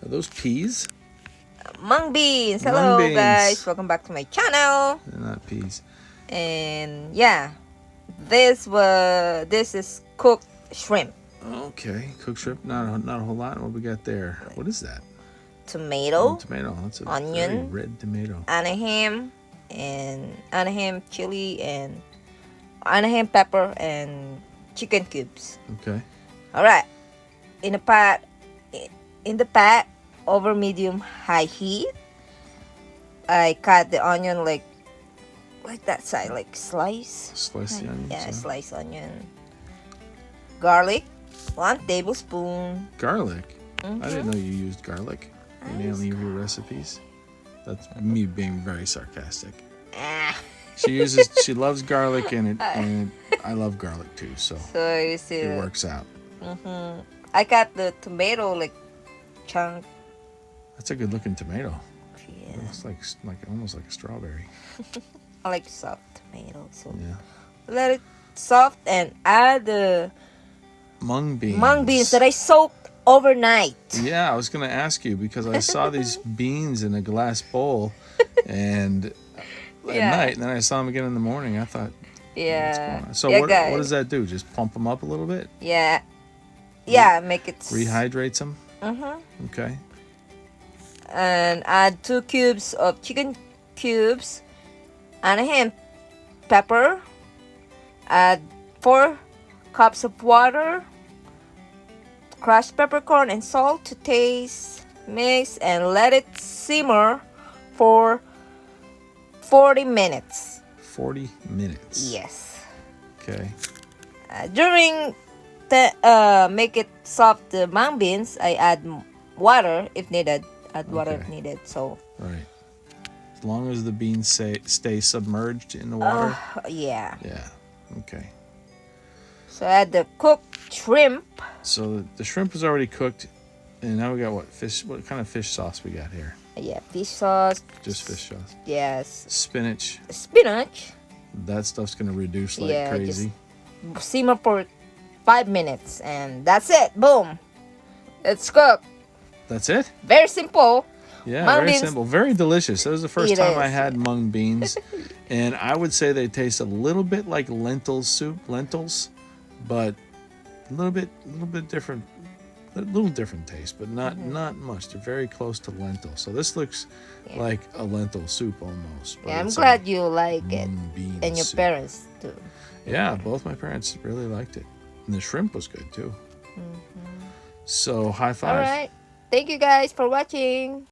Are those peas? Mung beans. Mung Hello beans. guys, welcome back to my channel. They're not peas. And yeah, this is cooked shrimp. Okay, cooked shrimp. Not a whole lot. What we got there? What is that? Tomato, Tomato. That's a onion, very red tomato. Anaheim chili, and Anaheim pepper, and chicken cubes. Okay. All right, in the pot over medium high heat. I cut the onion like that side, like slice. Slice the onion. Yeah, slice onion. Garlic, 1 tablespoon. Garlic. I didn't know you used garlic in any of your recipes. That's me being very sarcastic. She loves garlic and I love garlic too, so You see it works out. I got the tomato like chunk. That's a good looking tomato. Yeah. It looks like almost like a strawberry. I like soft tomato, so Yeah. let it soft and add the Mung beans that I soaked overnight. Yeah, I was gonna ask you because I saw these beans in a glass bowl, and at night, and then I saw them again in the morning. I thought, Yeah. what's going on? So Yeah, what guys. does that do? Just pump them up a little bit? Yeah, make it Rehydrates them? Okay. And add 2 cubes of chicken cubes, Anaheim pepper. Add 4 cups of water, crushed peppercorn and salt to taste. Mix and let it simmer for 40 minutes. 40 minutes. Yes. Okay. During make it soft, the mung beans, I add water if needed. Add water if needed. So. Right. As long as the beans stay submerged in the water. Yeah. Yeah. Okay. So add the cooked shrimp. So the shrimp is already cooked, and now we got what fish? What kind of fish sauce we got here? Yeah, fish sauce. Just fish sauce. Yes. Spinach. Spinach. That stuff's gonna reduce like crazy. Just simmer for 5 minutes, and that's it. Boom. It's cooked. That's it? Very simple. Yeah, Mung very beans. simple. Very delicious. That was the first It time I is. had mung beans. And I would say they taste a little bit like lentils, but a little bit different. A little different taste, but not much. They're very close to lentil. So this looks like a lentil soup almost. But Yeah, I'm it's glad you like it. mung bean And your soup. parents too. Yeah, both my parents really liked it. And the shrimp was good too. So high five. All right. Thank you guys for watching.